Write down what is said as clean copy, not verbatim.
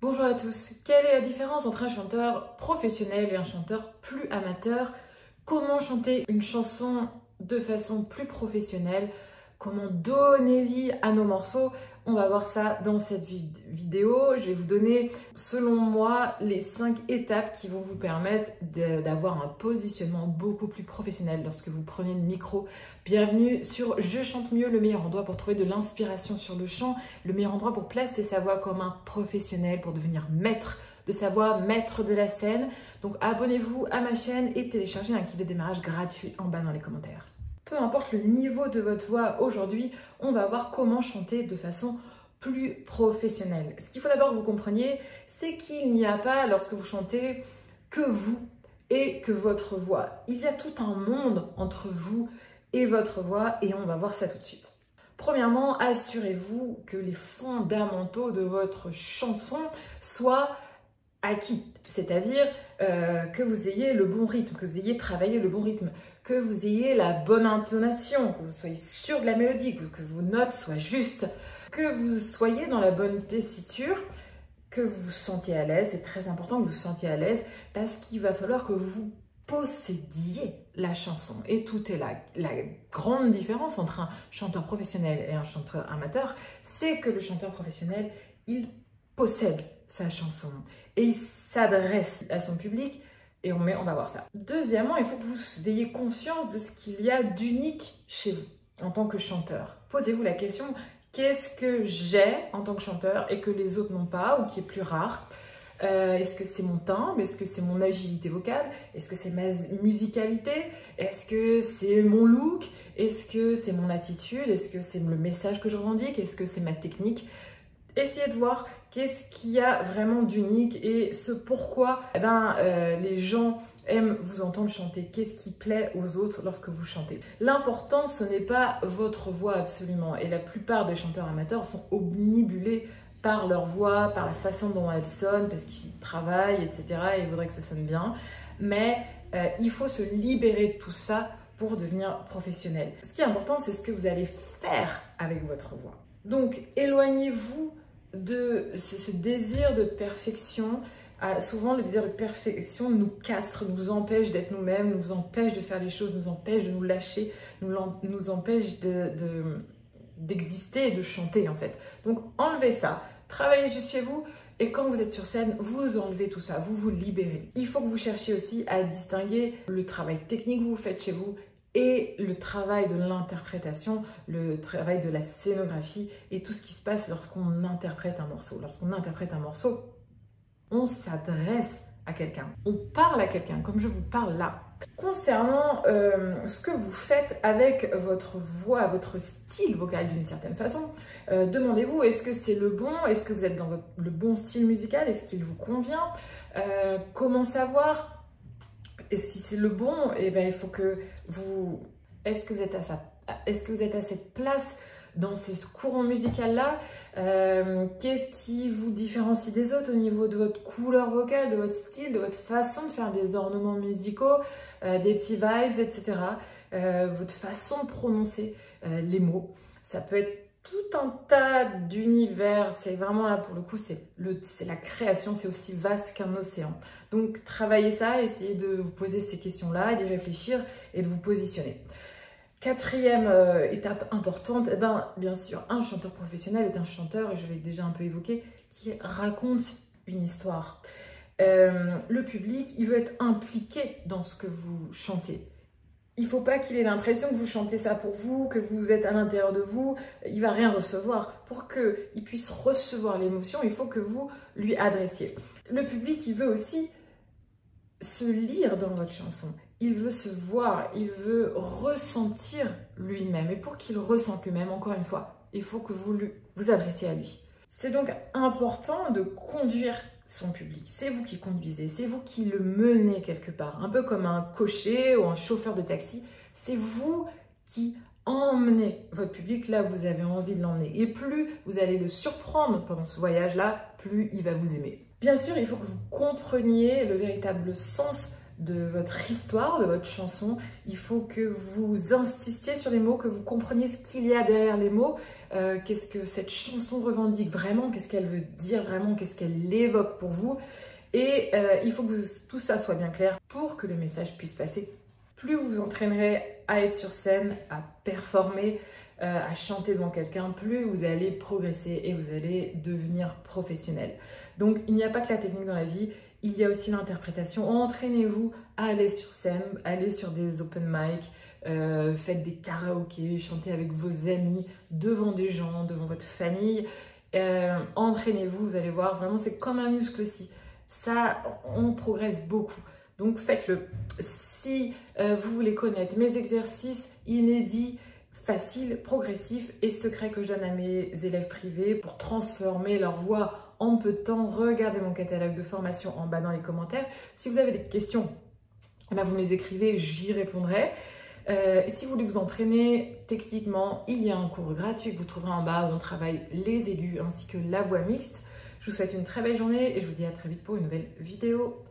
Bonjour à tous, quelle est la différence entre un chanteur professionnel et un chanteur plus amateur? Comment chanter une chanson de façon plus professionnelle? Comment donner vie à nos morceaux? On va voir ça dans cette vidéo. Je vais vous donner, selon moi, les 5 étapes qui vont vous permettre d'avoir un positionnement beaucoup plus professionnel lorsque vous prenez le micro. Bienvenue sur Je chante mieux, le meilleur endroit pour trouver de l'inspiration sur le chant, le meilleur endroit pour placer sa voix comme un professionnel, pour devenir maître de sa voix, maître de la scène. Donc abonnez-vous à ma chaîne et téléchargez un kit de démarrage gratuit en bas dans les commentaires. Peu importe le niveau de votre voix aujourd'hui, on va voir comment chanter de façon plus professionnelle. Ce qu'il faut d'abord que vous compreniez, c'est qu'il n'y a pas, lorsque vous chantez, que vous et que votre voix. Il y a tout un monde entre vous et votre voix et on va voir ça tout de suite. Premièrement, assurez-vous que les fondamentaux de votre chanson soient acquis, c'est-à-dire que vous ayez le bon rythme, que vous ayez travaillé le bon rythme, que vous ayez la bonne intonation, que vous soyez sûr de la mélodie, que vos notes soient justes, que vous soyez dans la bonne tessiture, que vous vous sentiez à l'aise. C'est très important que vous vous sentiez à l'aise parce qu'il va falloir que vous possédiez la chanson. Et tout est là. La grande différence entre un chanteur professionnel et un chanteur amateur, c'est que le chanteur professionnel, il possède sa chanson et il s'adresse à son public et on va voir ça. Deuxièmement, il faut que vous ayez conscience de ce qu'il y a d'unique chez vous en tant que chanteur. Posez-vous la question, qu'est-ce que j'ai en tant que chanteur et que les autres n'ont pas ou qui est plus rare? Est-ce que c'est mon timbre? Est-ce que c'est mon agilité vocale? Est-ce que c'est ma musicalité? Est-ce que c'est mon look? Est-ce que c'est mon attitude? Est-ce que c'est le message que je revendique? Est-ce que c'est ma technique? Essayez de voir qu'est-ce qu'il y a vraiment d'unique et ce pourquoi les gens aiment vous entendre chanter. Qu'est-ce qui plaît aux autres lorsque vous chantez? L'important, ce n'est pas votre voix absolument. Et la plupart des chanteurs amateurs sont omnibulés par leur voix, par la façon dont elle sonne, parce qu'ils travaillent, etc. et ils voudraient que ça sonne bien. Mais il faut se libérer de tout ça pour devenir professionnel. Ce qui est important, c'est ce que vous allez faire avec votre voix. Donc, éloignez-vous de ce désir de perfection. Souvent, le désir de perfection nous casse, nous empêche d'être nous-mêmes, nous empêche de faire les choses, nous empêche de nous lâcher, nous empêche d'exister et de chanter en fait. Donc, enlevez ça, travaillez juste chez vous et quand vous êtes sur scène, vous enlevez tout ça, vous vous libérez. Il faut que vous cherchiez aussi à distinguer le travail technique que vous faites chez vous et le travail de l'interprétation, le travail de la scénographie et tout ce qui se passe lorsqu'on interprète un morceau. Lorsqu'on interprète un morceau, on s'adresse à quelqu'un, on parle à quelqu'un, comme je vous parle là. Concernant ce que vous faites avec votre voix, votre style vocal d'une certaine façon, demandez-vous, est-ce que c'est le bon? Est-ce que vous êtes dans le bon style musical? Est-ce qu'il vous convient? Comment savoir? Et si c'est le bon, il faut que vous... Est-ce que vous êtes à cette place dans ce courant musical-là? Qu'est-ce qui vous différencie des autres au niveau de votre couleur vocale, de votre style, de votre façon de faire des ornements musicaux, des petits vibes, etc. Votre façon de prononcer les mots. Ça peut être tout un tas d'univers, c'est vraiment là pour le coup, c'est la création, c'est aussi vaste qu'un océan. Donc travaillez ça, essayez de vous poser ces questions-là, d'y réfléchir et de vous positionner. Quatrième étape importante, bien sûr, un chanteur professionnel est un chanteur, et je l'ai déjà un peu évoqué, qui raconte une histoire. Le public, il veut être impliqué dans ce que vous chantez. Il ne faut pas qu'il ait l'impression que vous chantez ça pour vous, que vous êtes à l'intérieur de vous. Il ne va rien recevoir. Pour qu'il puisse recevoir l'émotion, il faut que vous lui adressiez. Le public, il veut aussi se lire dans votre chanson. Il veut se voir, il veut ressentir lui-même. Et pour qu'il ressente lui-même, encore une fois, il faut que vous vous adressiez à lui. C'est donc important de conduire son public. C'est vous qui conduisez, c'est vous qui le menez quelque part. Un peu comme un cocher ou un chauffeur de taxi. C'est vous qui emmenez votre public là où vous avez envie de l'emmener. Et plus vous allez le surprendre pendant ce voyage-là, plus il va vous aimer. Bien sûr, il faut que vous compreniez le véritable sens de votre histoire, de votre chanson. Il faut que vous insistiez sur les mots, que vous compreniez ce qu'il y a derrière les mots. Qu'est-ce que cette chanson revendique vraiment, qu'est-ce qu'elle veut dire vraiment, qu'est-ce qu'elle évoque pour vous. Et il faut que tout ça soit bien clair pour que le message puisse passer. Plus vous vous entraînerez à être sur scène, à performer, à chanter devant quelqu'un, plus vous allez progresser et vous allez devenir professionnel. Donc il n'y a pas que la technique dans la vie, il y a aussi l'interprétation. Entraînez-vous à aller sur scène, allez sur des open mic, faites des karaokés, chantez avec vos amis, devant des gens, devant votre famille. Entraînez-vous, vous allez voir, vraiment c'est comme un muscle aussi. Ça, on progresse beaucoup. Donc faites-le. Si vous voulez connaître mes exercices inédits, faciles, progressifs et secrets que je donne à mes élèves privés pour transformer leur voix en peu de temps, regardez mon catalogue de formation en bas dans les commentaires. Si vous avez des questions, vous me les écrivez, j'y répondrai. Si vous voulez vous entraîner techniquement, il y a un cours gratuit que vous trouverez en bas où on travaille les aigus ainsi que la voix mixte. Je vous souhaite une très belle journée et je vous dis à très vite pour une nouvelle vidéo.